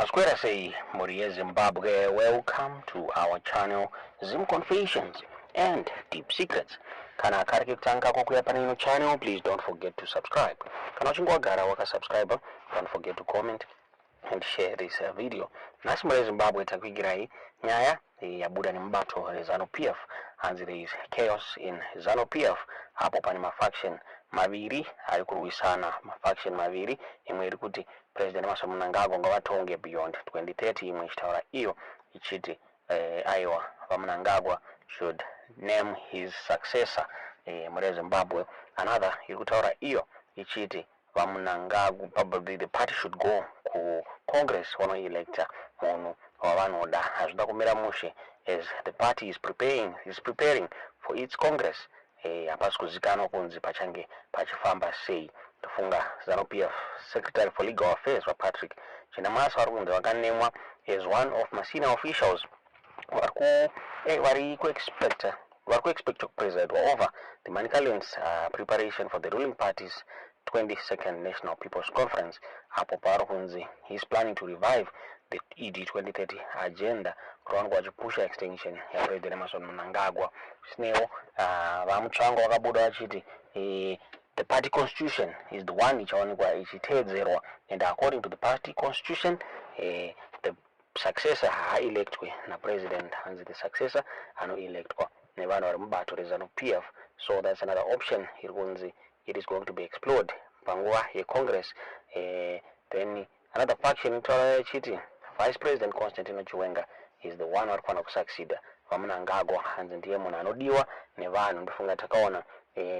Masquera say, Moria Zimbabwe, welcome to our channel, Zim Confessions and Deep Secrets. Kana kariki kutanga kukuya panino channel, please don't forget to subscribe. Kana uchingwa gara waka subscriber, don't forget to comment and share this video. Nasi Moria Zimbabwe takwigirai nyaya yabuda ni mbato Zanu PF, and there is chaos in Zanu PF. Hapo pani mafaction maviri ari kuruwisana, mafaction maviri, imwe iri kuti President Emerson Mnangagwa ngawatonge beyond 2030, imwe ichitaura iyo ichiti aiwa Mnangagwa should name his successor muri Zimbabwe. Another iri kutaura iyo ichiti Mnangagwa probably the party should go ku Congress wanoelecta munhu wavanoda. Hazvida kumira mushe as the party is preparing for its Congress. Hapasi kuzikanwa kunzi pachange pachifamba sei. Tofunga Zanu PF Secretary for Legal Affairs Patrick Chinamasa warunze wakanemwa as one of my senior officials vari expect to preside over the Manicaland's preparation for the ruling party's 22nd National People's Conference. Hapo parunzi he's planning to revive the ED 2030 agenda kurangwa achipusha extension ya President Emerson Mnangagwa. Sneo vamutsvango wakabuda vachiti the party constitution is the one ichaonekwa ichiteedzerwa, and according to the party constitution the successor haaelectwe na president, hanzi the successor anoelectwa nevanhu vari mubato rezanu PF. So that's another option iri kunzi it is going to be explored panguva yecongress. Then another faction itaura ichiti Vice President Constantino Chiwenga is the one wari kusucceed Mnangagwa, hanzi ndiye munhu anodiwa nevanhu. Ndofunga takaona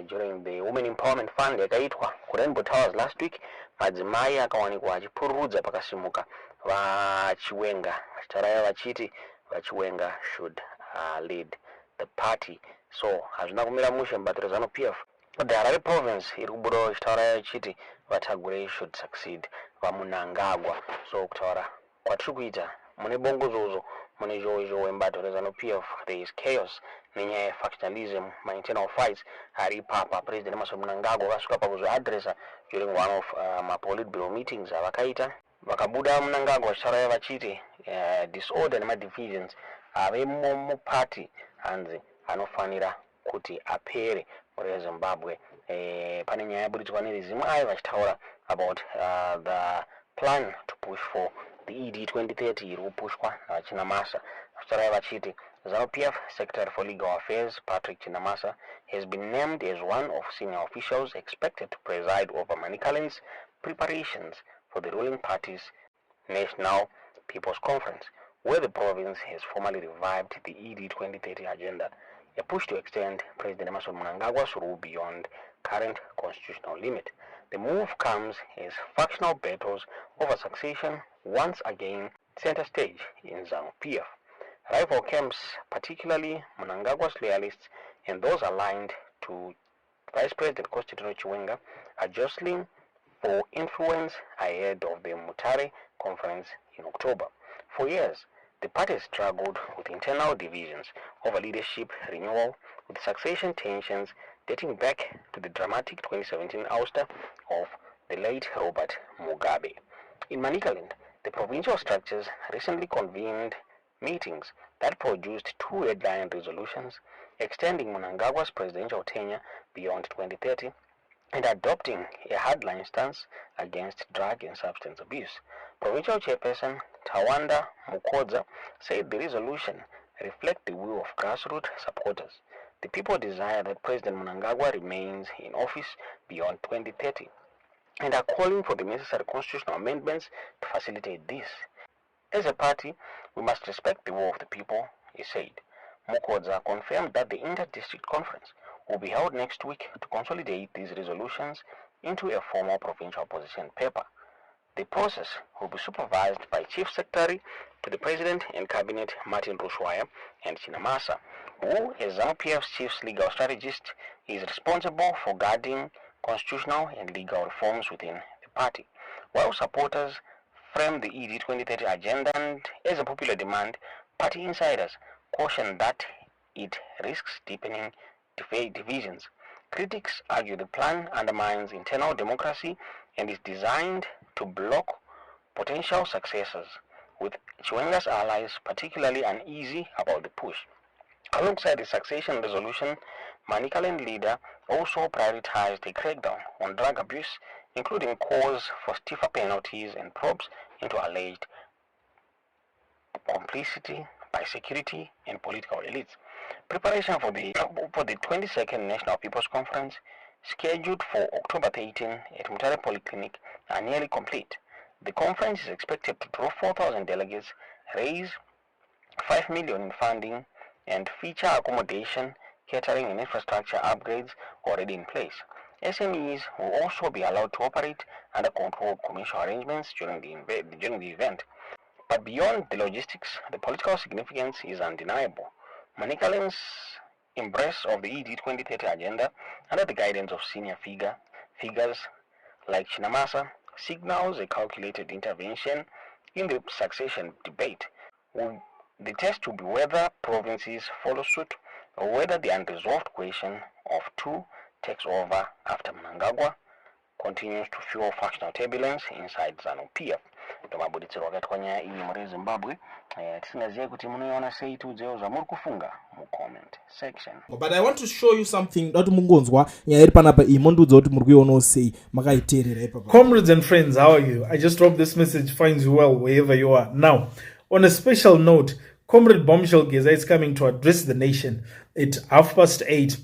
during the Women Empowerment Fund yakaitwa ku Rainbow Towers last week, madzimai akawanikwa achipururudza pakasimuka vachiwenga vachitauraya vachiti vachiwenga should lead the party. So hazvina kumira mushe mubato rezanu PF. The Harare province iri kubudawo ichitauraya ichiti vatagure should succeed Mnangagwa. So kutaura kwatiri kuita mune bongozozo mune zhozho mubato rezanu PF, there is chaos nenyaya yefactionalism, internal fights ari ipapa. President Emerson Mnangagwa vasvika pakuzviadresa during one of mapolitbureau meetings avakaita. Vakabuda Mnangagwa vachitauraya vachiti disorder nemadivisions avemo muparty hanzi anofanira kuti apere muri Zimbabwe. Pane nyaya yaburitswa neRizimu ayo vachitaura about the plan to push for the ED 2030 iri kupushwa naChinamasa. Vachitauraya vachiti Zanu PF Secretary for Legal Affairs Patrick Chinamasa has been named as one of senior officials expected to preside over Manicaland's preparations for the ruling party's National People's Conference, where the province has formally revived the ED 2030 agenda, a push to extend President Emerson Mnangagwa's rule beyond current constitutional limit. The move comes as factional battles over succession once again center stage in Zanu PF. Rival camps, particularly Mnangagwa's loyalists and those aligned to Vice President Constantino Chiwenga, are jostling for influence ahead of the Mutare conference in October. For years, the party has struggled with internal divisions over leadership renewal, with succession tensions dating back to the dramatic 2017 ouster of the late Robert Mugabe. In Manicaland, the provincial structures recently convened meetings that produced two headline resolutions extending Mnangagwa's presidential tenure beyond 2030 and adopting a hardline stance against drug and substance abuse. Provincial Chairperson Tawanda Mukodza said the resolution reflects the will of grassroots supporters. The people desire that President Mnangagwa remains in office beyond 2030 and are calling for the necessary constitutional amendments to facilitate this. As a party, we must respect the will of the people, he said. Mukodza confirmed that the Inter-District Conference will be held next week to consolidate these resolutions into a formal provincial position paper. The process will be supervised by Chief Secretary to the President and Cabinet Martin Rushwaya and Chinamasa, who, as Zanu PF's chief legal strategist, is responsible for guiding constitutional and legal reforms within the party. While supporters frame the ED 2030 agenda and as a popular demand, party insiders caution that it risks deepening divisions. Critics argue the plan undermines internal democracy and is designed to block potential successors. with Chiwenga's allies particularly uneasy about the push. Alongside the succession resolution, Manicaland leader also prioritized a crackdown on drug abuse, including calls for stiffer penalties and probes into alleged complicity by security and political elites. Preparation for the 22nd National People's Conference, scheduled for October 13 at Mutare Polyclinic, are nearly complete. The conference is expected to draw 4,000 delegates, raise 5 million in funding, and feature accommodation, catering, and infrastructure upgrades already in place. SMEs will also be allowed to operate under controlled commercial arrangements during the event. But beyond the logistics, the political significance is undeniable. Manicaland's embrace of the ED 2030 agenda under the guidance of senior figures like Chinamasa signals a calculated intervention in the succession debate. The test will be whether provinces follow suit or whether the unresolved question of two takes over after Mnangagwa continues to fuel factional turbulence inside Zanu PF. Tomabuditsiro wakati kwa nyaya iyi muri Zimbabwe tisinaziye kuti munoiona sei tudzeo zvamuri kufunga mu comment section. But I want to show you something that mungonzwa nyaya iri panapa iyi mondudza kuti muri kuiona sei makaiteerera ipapa. Comrades and friends, how are you? I just hope this message finds you well wherever you are. Now, on a special note, Comrade Bombshell Geza is coming to address the nation at 8:30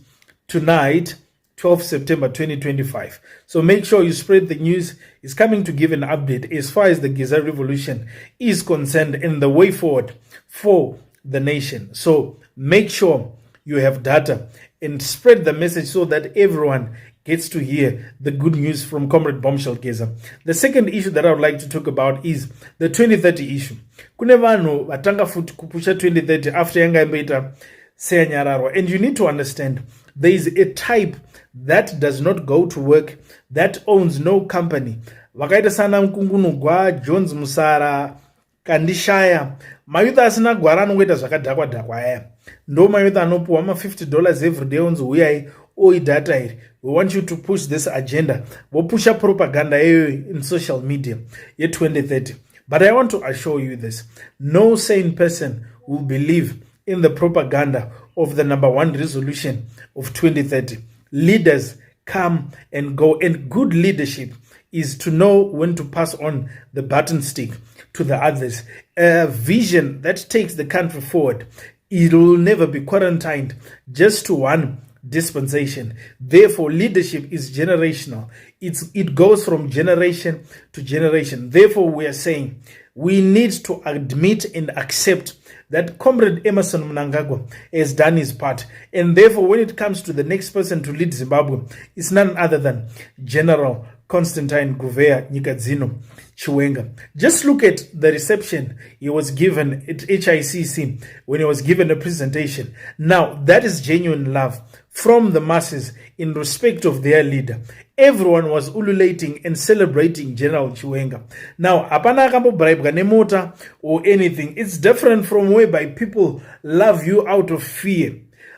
tonight, 12 September 2025. So make sure you spread the news. He's coming to give an update as far as the Giza revolution is concerned and the way forward for the nation. So make sure you have data and spread the message so that everyone gets to hear the good news from Comrade Bombshell Geza. The second issue that I would like to talk about is the 2030 issue. Kune vanhu vatanga futi kupusha 2030 after yanga imboita seyanyararwa. And you need to understand there is a type that does not go to work, that owns no company. Vakaita sana Mkungunugwa, Jones Musara, Kandishaya, mayuta asina gwara anongoita zvakadhakwa aya. Ndo mayuta anopuwa $50 every day onzi uyai oi data iri. We want you to push this agenda. Vopusha propaganda in social media ye 2030. But I want to assure you this. No sane person will believe in the propaganda of the number one resolution of 2030. Leaders come and go, and good leadership is to know when to pass on the baton stick to the others. A vision that takes the country forward, it will never be quarantined just to one dispensation. Therefore, leadership is generational. It goes from generation to generation. Therefore, we are saying we need to admit and accept that Comrade Emerson Mnangagwa has done his part. And therefore, when it comes to the next person to lead Zimbabwe, it's none other than General Constantine Gouveia Nyikadzino Chiwenga. Just look at the reception he was given at HICC when he was given a presentation. Now, that is genuine love from the masses in respect of their leader. Everyone was ululating and celebrating General Chiwenga. Now, apana akambo bribe mota or anything. It's different from whereby people love you out of fear.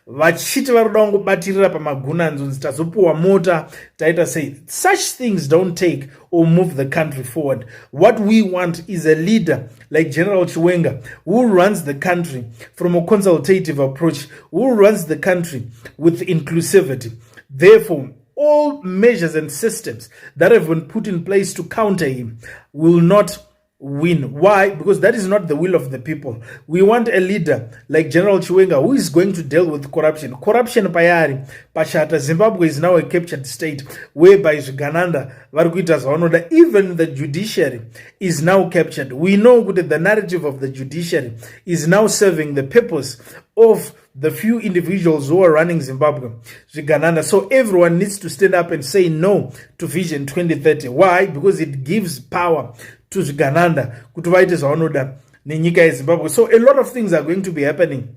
Vachiti varuda kungobatirira pamagunanzo tazopuwa mota taita say such things don't take or move the country forward. What we want is a leader like General Chiwenga who runs the country from a consultative approach, who runs the country with inclusivity. Therefore, all measures and systems that have been put in place to counter him will not win. Why? Because that is not the will of the people. We want a leader like General Chiwenga who is going to deal with corruption. Corruption payari pachata. Zimbabwe is now a captured state whereby Gananda, Varguitas Honoda, even the judiciary is now captured. We know that the narrative of the judiciary is now serving the purpose of the few individuals who are running Zimbabwe. So everyone needs to stand up and say no to Vision 2030. Why? Because it gives power to Gananda, kutuvaite zvavanoda nenyika yeZimbabwe. So a lot of things are going to be happening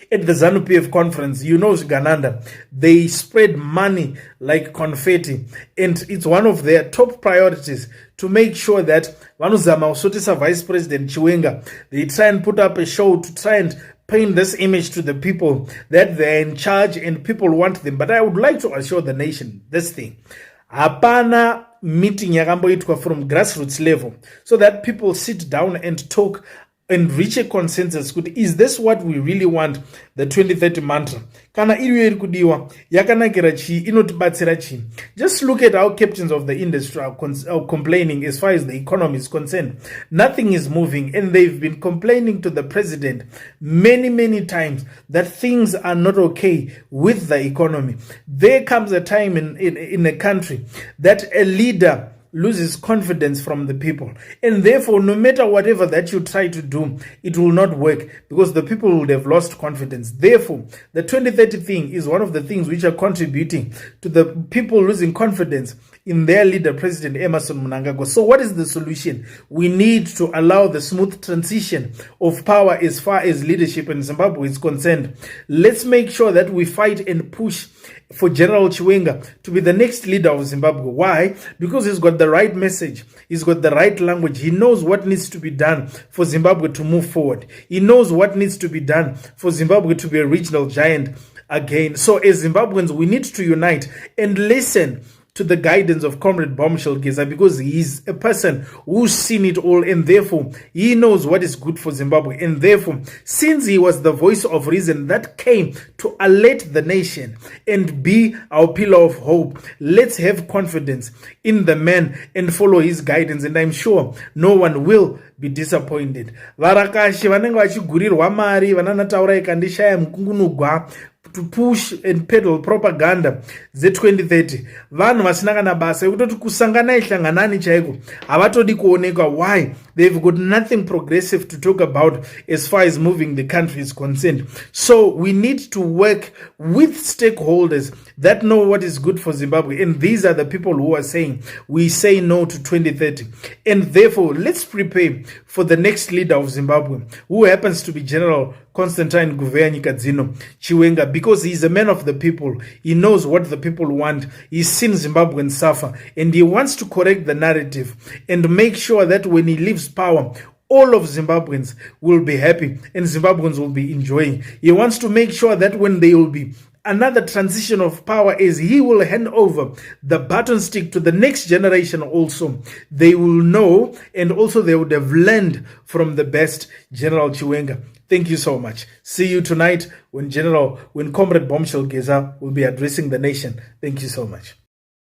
at the Zanu PF conference. You know Gananda, they spread money like confetti, and it's one of their top priorities to make sure that Vanuzama Usotisa Vice President Chiwenga, they try and put up a show to try and paint this image to the people that they're in charge and people want them. But I would like to assure the nation this thing. Hapana meeting yakamboitwa from grassroots level, so that people sit down and talk and reach a consensus. Is this what we really want, the 2030 mantra? Kana iriyo iri kudiwa yakanakira chi, inotibatsira chi? Just look at how captains of the industry are complaining as far as the economy is concerned. Nothing is moving, and they've been complaining to the president many times that things are not okay with the economy. There comes a time in a country that a leader loses confidence from the people, and therefore no matter whatever that you try to do, it will not work, because the people would have lost confidence. Therefore, the 2030 thing is one of the things which are contributing to the people losing confidence in their leader, President Emerson Mnangagwa. So what is the solution? We need to allow the smooth transition of power as far as leadership in Zimbabwe is concerned. Let's make sure that we fight and push for General Chiwenga to be the next leader of Zimbabwe. Why? Because he's got the right message, he's got the right language, he knows what needs to be done for Zimbabwe to move forward, he knows what needs to be done for Zimbabwe to be a regional giant again. So as Zimbabweans, we need to unite and listen to the guidance of Comrade Bombshell Geza, because he's a person who's seen it all, and therefore he knows what is good for Zimbabwe. And therefore, since he was the voice of reason that came to alert the nation and be our pillar of hope, let's have confidence in the man and follow his guidance, and I'm sure no one will be disappointed. Varakashi vanenge vachigurirwa mari vananataura ikandishaya mukungunugwa to push and peddle propaganda ze2030, vanhu vasina kana basa yekutoti kusanganai hlanganani chaiko havatodi kuonekwa. Why? They've got nothing progressive to talk about as far as moving the country is concerned. So we need to work with stakeholders that know what is good for Zimbabwe, and these are the people who are saying we say no to 2030. And therefore, let's prepare for the next leader of Zimbabwe, who happens to be General Constantine Nyikadzino Chiwenga, because he's a man of the people. He knows what the people want. He's seen Zimbabweans suffer, and he wants to correct the narrative and make sure that when he leaves power, all of Zimbabweans will be happy and Zimbabweans will be enjoying. He wants to make sure that when there will be another transition of power, as he will hand over the baton stick to the next generation also, they will know, and also they would have learned from the best, General Chiwenga. Thank you so much. See you tonight when Comrade Bombshell Geza will be addressing the nation. Thank you so much.